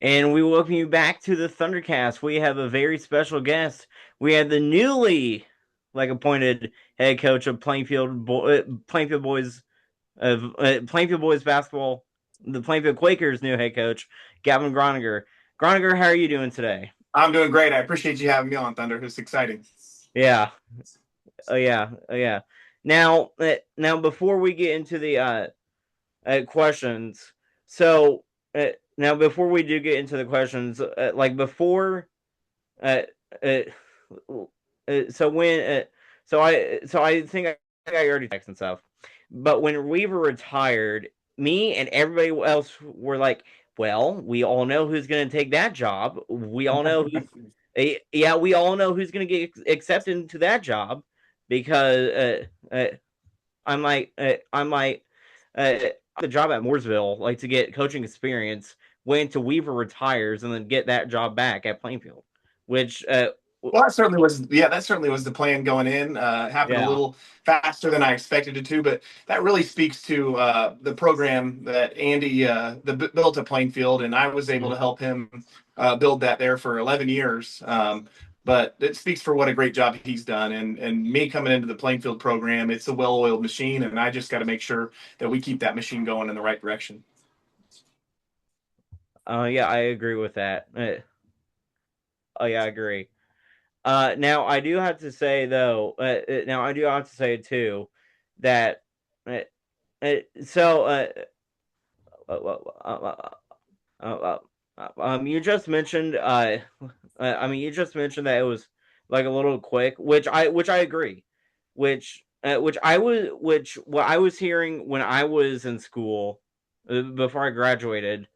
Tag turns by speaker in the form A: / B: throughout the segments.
A: And we welcome you back to the Thundercast. We have a very special guest. We have the newly appointed head coach of Plainfield Boys Plainfield Boys basketball, the Plainfield Quakers' new head coach, Gavin Groninger. Groninger, how are you doing today?
B: I'm doing great. I appreciate you having me on, Thunder. It's exciting.
A: Yeah, yeah. Now before we get into the questions, so now before we do get into the questions, before uh, uh, so when so I think I already texted and stuff. But when Weaver retired, me and everybody else were like, "Well, we all know who's going to take that job. We all know who's yeah, we all know who's going to get accepted into that job because I'm like uh, the job at Mooresville like to get coaching experience. Wait until Weaver retires and then get that job back at Plainfield, which
B: Well, that certainly was the plan going in. Happened a
A: yeah,
B: little faster than I expected it to, but that really speaks to the program that Andy built at Plainfield, and I was able to help him build that there for 11 years. But it speaks for what a great job he's done, and me coming into the Plainfield program, it's a well-oiled machine, and I just got to make sure that we keep that machine going in the right direction.
A: yeah, I agree with that. Oh yeah, I agree. Now I do have to say though, now I do have to say too that uh, so uh, uh, uh, uh, uh, you just mentioned you just mentioned that it was like a little quick, which I agree, which what I was hearing when I was in school before I graduated,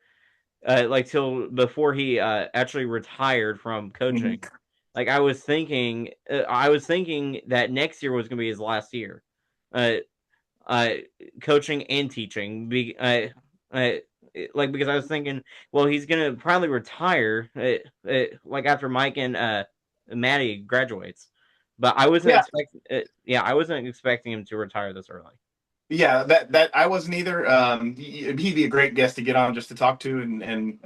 A: till before he actually retired from coaching.
B: Mhm.
A: Like I was thinking that next year was going to be his last year, uh, uh, coaching and teaching. Uh, because I was thinking, well, he's going to probably retire, after Mike and Maddie graduates. But I wasn't
B: Yeah,
A: expecting, yeah, I wasn't expecting him to retire this early.
B: Yeah, that I wasn't either. He'd be a great guest to get on just to talk to and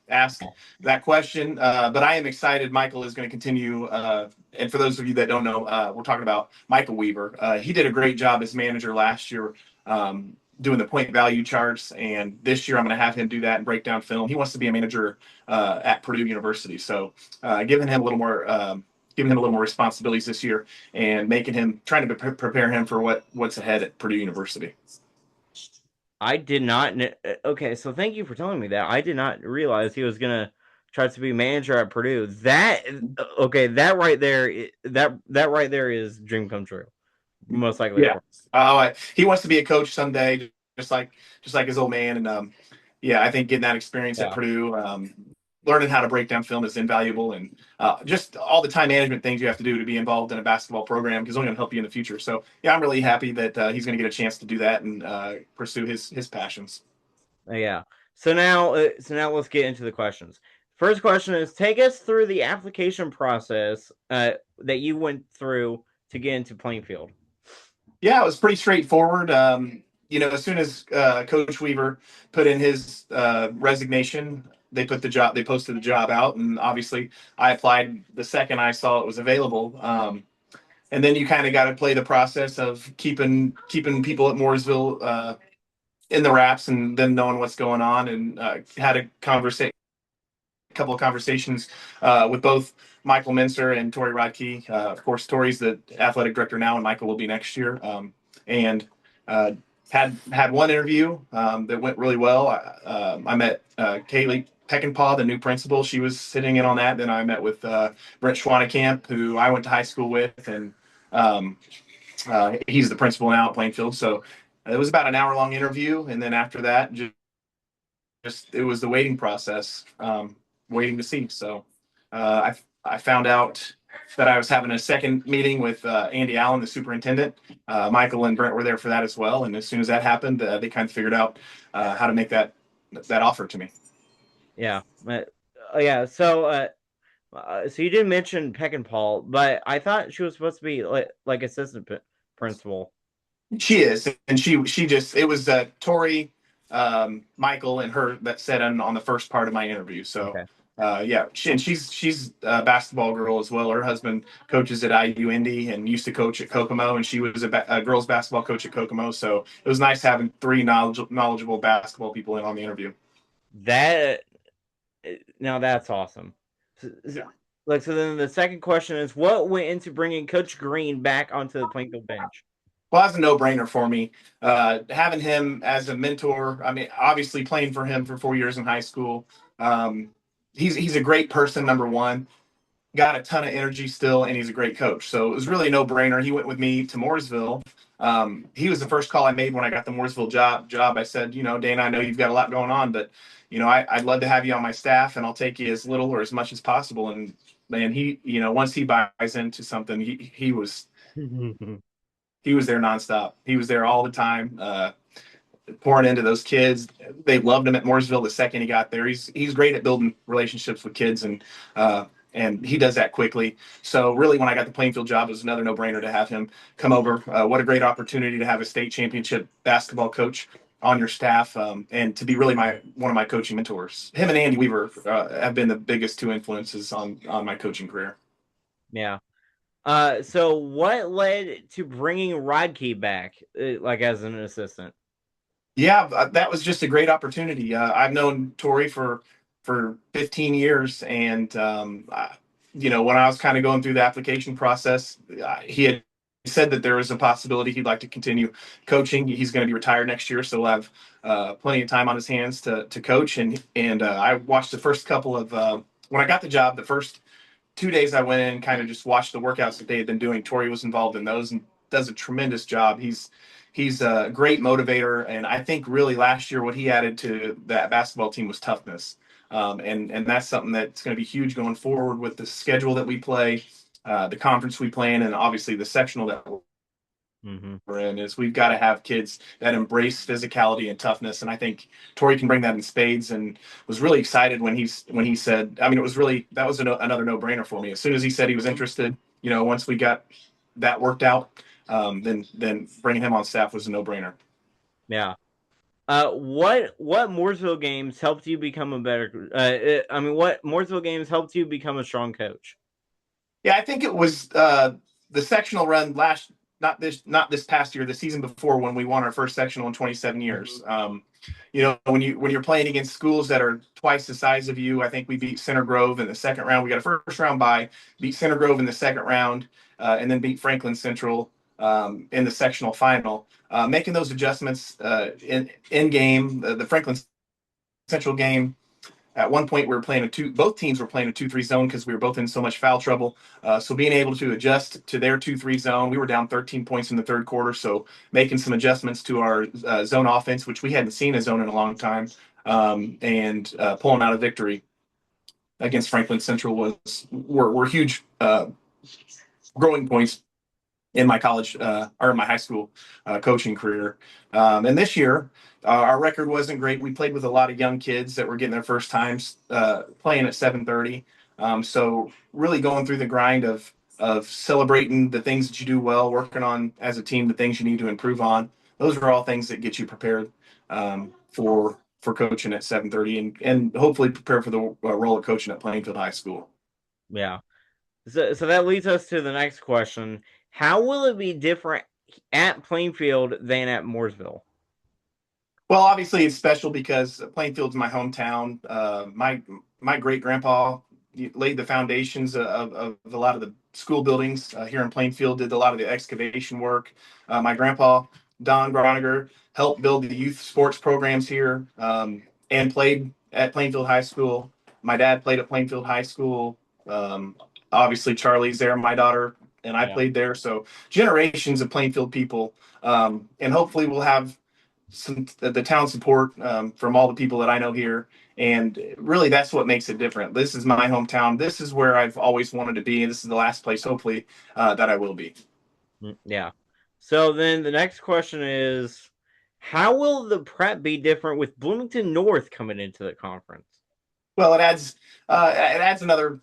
B: ask that question. But I am excited. Michael is going to continue. And for those of you that don't know, we're talking about Michael Weaver. He did a great job as manager last year, doing the point value charts. And this year, I'm going to have him do that and break down film. He wants to be a manager at Purdue University, so giving him a little more. Giving him a little more responsibilities this year and making him trying to prepare him for what's ahead at Purdue University.
A: I did not. Okay, so thank you for telling me that. I did not realize he was gonna try to be manager at Purdue. That okay, that right there is dream come true. Most likely, of
B: Yeah,
A: course.
B: he wants to be a coach someday, just like his old man. And yeah, I think getting that experience at
A: Yeah,
B: Purdue, learning how to break down film is invaluable, and just all the time management things you have to do to be involved in a basketball program is only going to help you in the future. So yeah, I'm really happy that he's going to get a chance to do that and pursue his passions.
A: yeah. So now let's get into the questions. First question is: take us through the application process that you went through to get into Plainfield.
B: Yeah, it was pretty straightforward. As soon as Coach Weaver put in his resignation, they posted the job out, and obviously I applied the second I saw it was available. And then you kind of got to play the process of keeping people at Mooresville in the wraps, and then knowing what's going on, and had couple of conversations with both Michael Minster and Tori Rodkey. Of course, Tori's the athletic director now, and Michael will be next year. And uh, had one interview that went really well. I met Kaylee Peckinpah, the new principal. She was sitting in on that. Then I met with Brent Schwanekamp, who I went to high school with, and um, he's the principal now at Plainfield. So it was about an hour long interview, and then after that, just it was the waiting process, waiting to see. So I found out that I was having a second meeting with Andy Allen, the superintendent. Michael and Brent were there for that as well. And as soon as that happened, they kind of figured out how to make that offer to me.
A: Yeah, yeah. So you didn't mention Peck and Paul, but I thought she was supposed to be like assistant principal.
B: She is, and she just it was Tori. Michael and her that sat in on the first part of my interview. So
A: Okay.
B: yeah, and she's a basketball girl as well. Her husband coaches at IU Indy and used to coach at Kokomo, and she was a girls basketball coach at Kokomo. So it was nice having three knowledgeable basketball people in on the interview.
A: That Now that's awesome.
B: Yeah.
A: Like, so then the second question is, what went into bringing Coach Green back onto the Plainfield bench?
B: Well, that's a no-brainer for me. Having him as a mentor. I mean, obviously playing for him for 4 years in high school. Um, he's a great person. Number one, got a ton of energy still, and he's a great coach. So it was really a no-brainer. He went with me to Mooresville. He was the first call I made when I got the Mooresville job. I said, Dana, I know you've got a lot going on, but I'd love to have you on my staff, and I'll take you as little or as much as possible. And man, once he buys into something, he was there nonstop. He was there all the time, pouring into those kids. They loved him at Mooresville the second he got there. He's great at building relationships with kids, and he does that quickly. So really, when I got the Plainfield job, it was another no-brainer to have him come over. What a great opportunity to have a state championship basketball coach on your staff, and to be really my one of my coaching mentors. Him and Andy Weaver have been the biggest two influences on my coaching career.
A: Yeah. So what led to bringing Rodkey back, like as an assistant?
B: Yeah, that was just a great opportunity. I've known Tori for 15 years, and when I was kind of going through the application process, he had said that there was a possibility he'd like to continue coaching. He's going to be retired next year, so we'll have plenty of time on his hands to coach. And I watched the first couple of when I got the job, the first 2 days I went in and kind of just watched the workouts that they had been doing. Tori was involved in those and does a tremendous job. He's a great motivator, and I think really last year what he added to that basketball team was toughness, and that's something that's going to be huge going forward with the schedule that we play, the conference we play in, and obviously the sectional that
A: Mm-hmm.
B: we're in. Is we've got to have kids that embrace physicality and toughness, and I think Tori can bring that in spades. And was really excited when he said. I mean, it was really that was another no brainer for me. As soon as he said he was interested, once we got that worked out, then bringing him on staff was a no brainer.
A: Yeah. What Mooresville games helped you become a better? I mean, what Mooresville games helped you become a strong coach?
B: Yeah, I think it was the sectional run last, not this past year, the season before when we won our first sectional in 27 years.
A: Mm-hmm.
B: When you're playing against schools that are twice the size of you, I think we beat Center Grove in the second round. We got a first round bye, beat Center Grove in the second round, and then beat Franklin Central in the sectional final. Making those adjustments in game, the Franklin Central game, at one point we were playing both teams were playing a 2-3 zone because we were both in so much foul trouble. So being able to adjust to their 2-3 zone, we were down 13 points in the third quarter. So making some adjustments to our zone offense, which we hadn't seen a zone in a long time, and pulling out a victory against Franklin Central were huge growing points in my college or my high school coaching career. And this year, our record wasn't great. We played with a lot of young kids that were getting their first times playing at 7:30. So really going through the grind of celebrating the things that you do well, working on as a team the things you need to improve on. Those are all things that get you prepared for coaching at 7:30 and hopefully prepare for the role of coaching at Plainfield High School.
A: Yeah. So that leads us to the next question. How will it be different at Plainfield than at Mooresville?
B: Well, obviously it's special because Plainfield's my hometown. My great grandpa laid the foundations of a lot of the school buildings here in Plainfield. Did a lot of the excavation work. My grandpa Don Groninger helped build the youth sports programs here and played at Plainfield High School. My dad played at Plainfield High School. Um, Obviously Charlie's there. My daughter and I
A: Yeah.
B: played there. So generations of Plainfield people, and hopefully we'll have the town support from all the people that I know here. And really, that's what makes it different. This is my hometown. This is where I've always wanted to be. And this is the last place, hopefully, that I will be.
A: Yeah. So then the next question is, how will the prep be different with Bloomington North coming into the conference?
B: Well, it adds another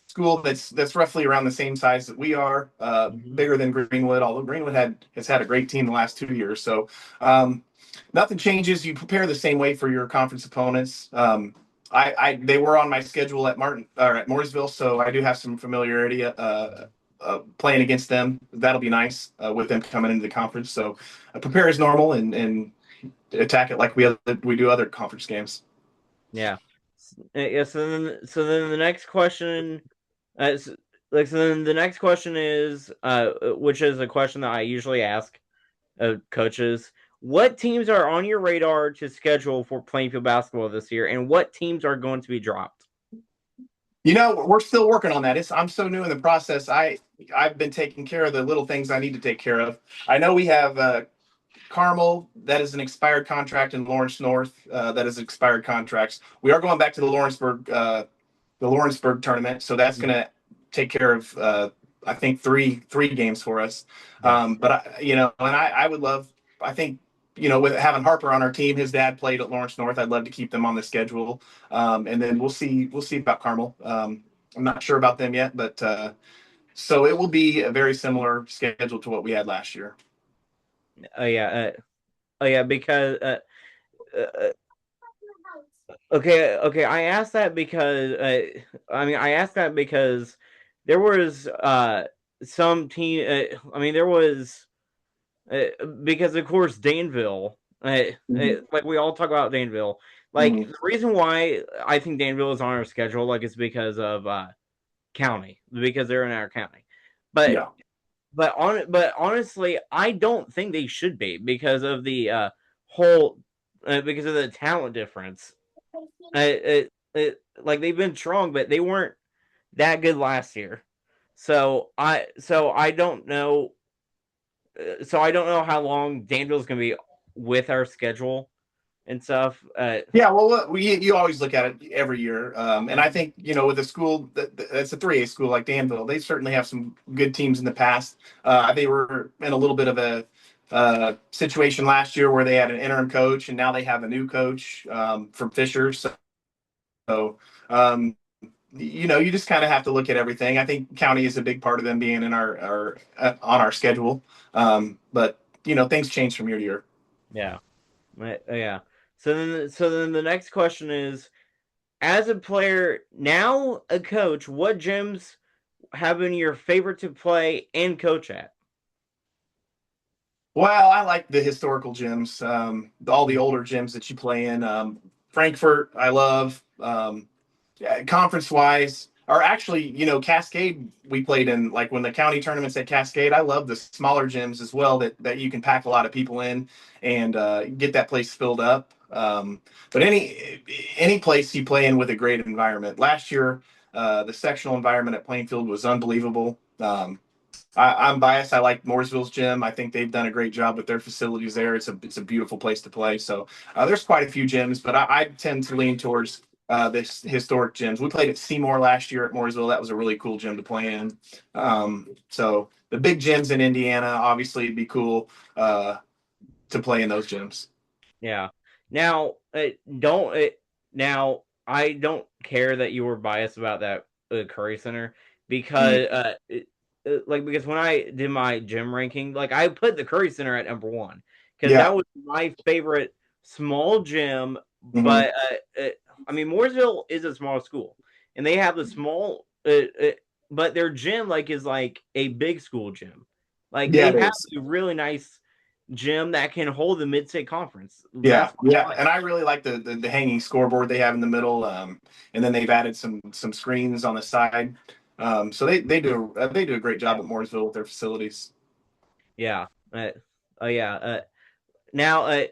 B: school that's roughly around the same size that we are,
A: Mm-hmm.
B: bigger than Greenwood. Although Greenwood has had a great team the last 2 years. So Nothing changes. You prepare the same way for your conference opponents. They were on my schedule at Martin or at Mooresville, so I do have some familiarity playing against them. That'll be nice with them coming into the conference. So prepare as normal and attack it like we do other conference games.
A: Yeah. Yeah. So then the next question, so then the next question is, which is a question that I usually ask coaches. What teams are on your radar to schedule for Plainfield basketball this year, and what teams are going to be dropped?
B: We're still working on that. I'm so new in the process. I've been taking care of the little things I need to take care of. I know we have Carmel, that is an expired contract, in Lawrence North, that is expired contracts. We are going back to the Lawrenceburg tournament, so that's going to take care of I think three games for us.
A: Yeah.
B: But I would love. I think with having Harper on our team, his dad played at Lawrence North. I'd love to keep them on the schedule, and then we'll see about Carmel. I'm not sure about them yet, but so it will be a very similar schedule to what we had last year.
A: Oh yeah. Oh yeah. Because uh, okay. I asked that because I asked that because there was some team. There was because of course Danville.
B: Mm-hmm.
A: Like we all talk about Danville. Like
B: Mm-hmm.
A: the reason why I think Danville is on our schedule, like, is because of county, because they're in our county. But
B: Yeah.
A: but honestly, I don't think they should be because of the whole because of the talent difference. Like they've been strong, but they weren't that good last year. So I don't know. So I don't know how long Danville's going to be with our schedule and stuff.
B: Yeah, well, you always look at it every year, and I think with a school that's a 3A school like Danville, they certainly have some good teams in the past. They were in a little bit of a situation last year where they had an interim coach, and now they have a new coach from Fisher. So um, you just kind of have to look at everything. I think county is a big part of them being in our on our schedule, but things change from year to year.
A: yeah, yeah. So then the next question is: as a player, now a coach, what gyms have been your favorite to play and coach at?
B: Well, I like the historical gyms, all the older gyms that you play in. Frankfurt, I love. Yeah, conference wise, or actually, Cascade, we played in like when the county tournaments at Cascade. I love the smaller gyms as well that you can pack a lot of people in and get that place filled up. But any place you play in with a great environment. Last year, the sectional environment at Plainfield was unbelievable. I'm biased. I like Mooresville's gym. I think they've done a great job with their facilities there. It's a beautiful place to play. So there's quite a few gyms, but I tend to lean towards this historic gyms. We played at Seymour last year at Mooresville. That was a really cool gym to play in. So the big gyms in Indiana, obviously, it'd be cool to play in those gyms.
A: Yeah. Now, don't now I don't care that you were biased about that Curry Center
B: Mm,
A: because like because when I did my gym ranking, like I put the Curry Center at number one because
B: yeah.
A: that was my favorite small gym.
B: Hmm.
A: But Mooresville is a small school, and they have the small, but their gym like is like a big school gym. Like
B: Yeah,
A: they
B: it
A: have
B: is.
A: a really nice gym that can hold the mid-state conference.
B: Yeah,
A: That's what
B: yeah,
A: I like.
B: and I really like the hanging scoreboard they have in the middle, and then they've added some screens on the side. So they do a great job at Mooresville with their facilities.
A: Yeah. Oh yeah. Now,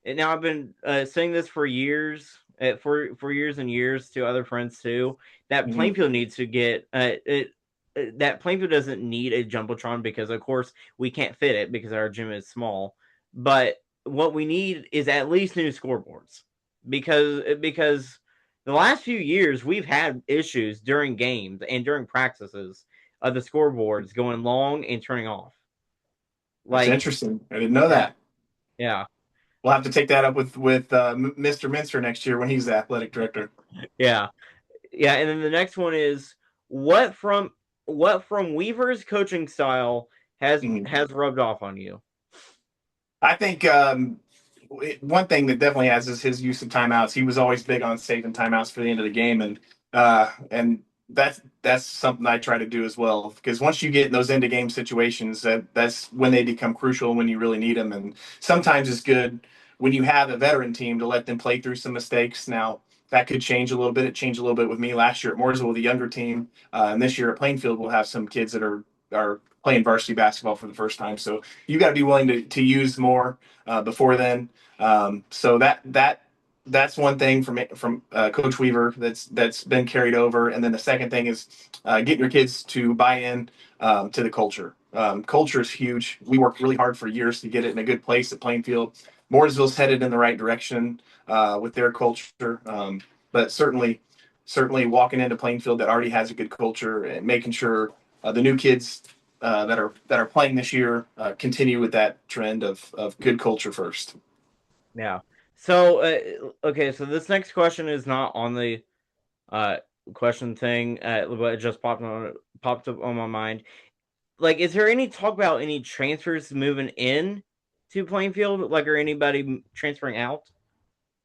A: now I've been saying this for years, for years and years to other friends too. That
B: Mhm.
A: Plainfield needs to get that Plainfield doesn't need a jumbotron because of course we can't fit it because our gym is small. But what we need is at least new scoreboards because the last few years we've had issues during games and during practices of the scoreboards going long and turning off.
B: That's
A: Like,
B: interesting. I didn't know
A: yeah,
B: that.
A: yeah,
B: We'll have to take that up with Mr. Minster next year when he's the athletic director.
A: yeah, yeah. And then the next one is what from what from Weaver's coaching style has
B: Mhm.
A: has rubbed off on you?
B: I think one thing that definitely has is his use of timeouts. He was always big on saving timeouts for the end of the game, and that's something I try to do as well. Because once you get in those end of game situations, that's when they become crucial, when you really need them. And sometimes it's good when you have a veteran team to let them play through some mistakes. Now that could change a little bit. It changed a little bit with me last year at Mooresville with a younger team, and this year at Plainfield we'll have some kids that are playing varsity basketball for the first time. So you got to be willing to use more before then. So that's one thing from Coach Weaver that's been carried over. And then the second thing is getting your kids to buy in to the culture. Culture is huge. We worked really hard for years to get it in a good place at Plainfield. Mooresville's headed in the right direction with their culture, but certainly walking into Plainfield that already has a good culture and making sure the new kids that are playing this year continue with that trend of good culture first.
A: Yeah. So okay, so this next question is not on the uh question thing, but it just popped up on my mind. Like, is there any talk about any transfers moving in to Plainfield? Like, or anybody transferring out?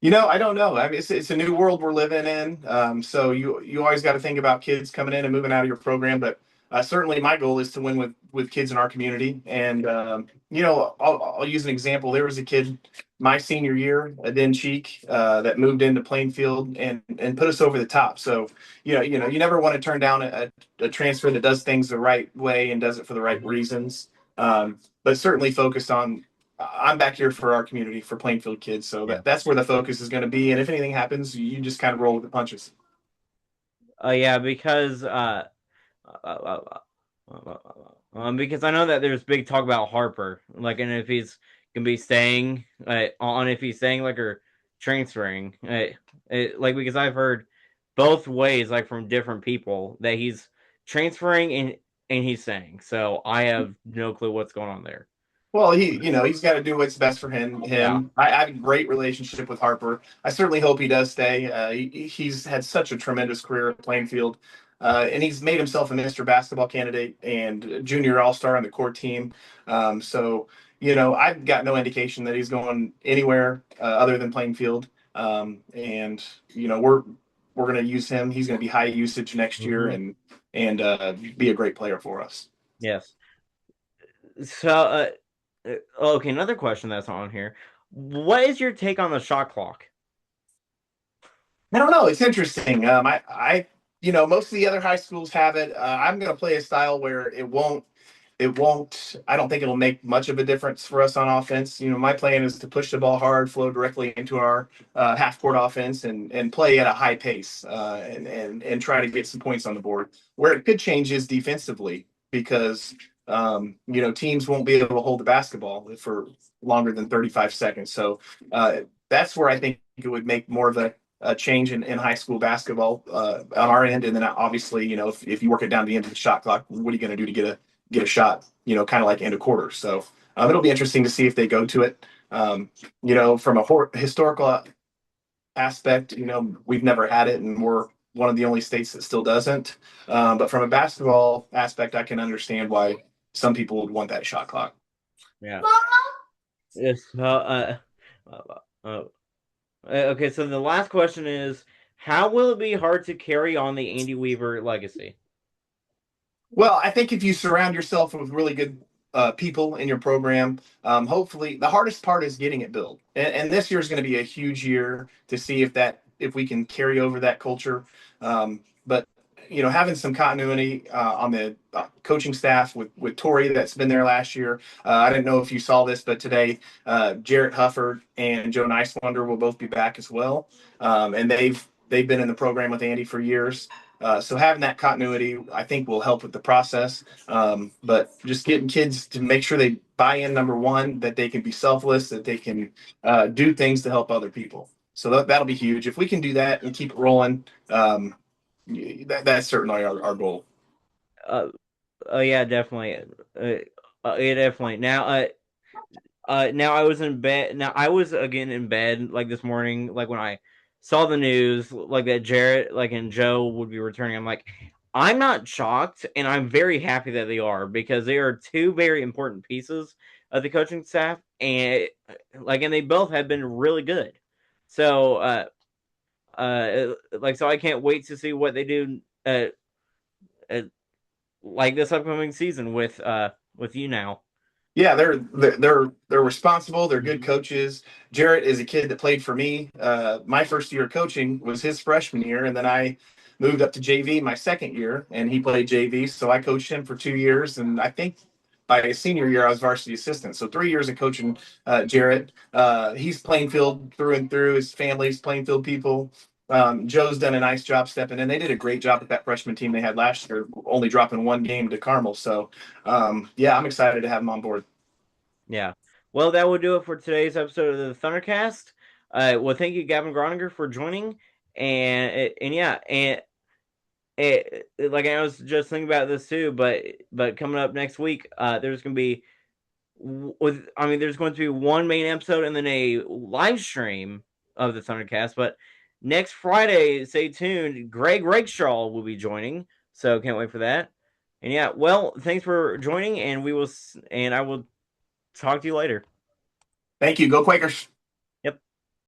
B: I don't know. I mean, it's a new world we're living in. So you always got to think about kids coming in and moving out of your program. But certainly, my goal is to win with kids in our community. And I'll use an example. There was a kid my senior year, a Den Cheek, that moved into Plainfield and put us over the top. So you never want to turn down a transfer that does things the right way and does it for the right reasons. But certainly focused on I'm back here for our community, for Plainfield kids. So
A: Yeah.
B: that's where the focus is going to be. And if anything happens, you just kind of roll with the punches.
A: Yeah, because I know that there's big talk about Harper, like, and if he's gonna be staying, on if he's staying, like, or transferring, like, because I've heard both ways, like, from different people that he's transferring and he's staying. So I have no clue what's going on there.
B: Well, he's got to do what's best for him.
A: Yeah.
B: I have a great relationship with Harper. I certainly hope he does stay. He's had such a tremendous career at Plainfield, and he's made himself a Mr. Basketball candidate and junior All Star on the core team. So I've got no indication that he's going anywhere other than Plainfield. And we're going to use him. He's going to be high usage next year
A: Hmm.
B: and be a great player for us.
A: Yes. So, okay, another question that's on here. What is your take on the shot clock?
B: I don't know. It's interesting. Most of the other high schools have it. I'm going to play a style where it won't. I don't think it'll make much of a difference for us on offense. My plan is to push the ball hard, flow directly into our half court offense, and play at a high pace, and try to get some points on the board. Where it could change is defensively because teams won't be able to hold the basketball for longer than 35 seconds. So that's where I think it would make more of a change in high school basketball on our end. And then obviously, if you work it down to the end of the shot clock, what are you going to do to get a shot? Kind of like end of quarter. So it'll be interesting to see if they go to it. From a historical aspect, we've never had it, and we're one of the only states that still doesn't. But from a basketball aspect, I can understand why some people would want that shot clock.
A: Yeah. Yes. Uh, uh, okay, so the last question is, how will it be hard to carry on the Andy Weaver legacy?
B: Well, I think if you surround yourself with really good people in your program, hopefully the hardest part is getting it built. And this year is going to be a huge year to see if we can carry over that culture. But having some continuity on the coaching staff with Tori that's been there last year. I didn't know if you saw this, but today Jarrett Hufford and Joe Nicewonder will both be back as well, and they've been in the program with Andy for years. So having that continuity, I think, will help with the process. But just getting kids to make sure they buy in, number one, that they can be selfless, that they can do things to help other people. So that'll be huge. If we can do that and keep it rolling, that's certainly our goal.
A: Uh, oh yeah, definitely. Yeah, definitely. Now I was in bed. Now I was again in bed like this morning, like when I saw the news, like that Jarrett, like and Joe would be returning. I'm like, I'm not shocked, and I'm very happy that they are because they are two very important pieces of the coaching staff. and and they both have been really good. So so I can't wait to see what they do uh this upcoming season with you now.
B: Yeah, they're responsible. They're good coaches. Jarrett is a kid that played for me. My first year of coaching was his freshman year, and then I moved up to JV my second year, and he played JV. So I coached him for 2 years, and I think by his senior year I was varsity assistant. So 3 years of coaching Jarrett. He's Plainfield through and through. His family's Plainfield people. Joe's done a nice job stepping in. They did a great job with that freshman team they had last year, only dropping one game to Carmel. So yeah, I'm excited to have him on board.
A: Yeah. Well, that will do it for today's episode of the Thundercast. Well, thank you, Gavin Groninger, for joining. And yeah, like I was just thinking about this too, but coming up next week, there's gonna be there's going to be one main episode and then a live stream of the Thundercast. But next Friday, stay tuned. Greg Rakeshaw will be joining, so can't wait for that. And yeah, well, thanks for joining, and I will talk to you later.
B: Thank you. Go Quakers.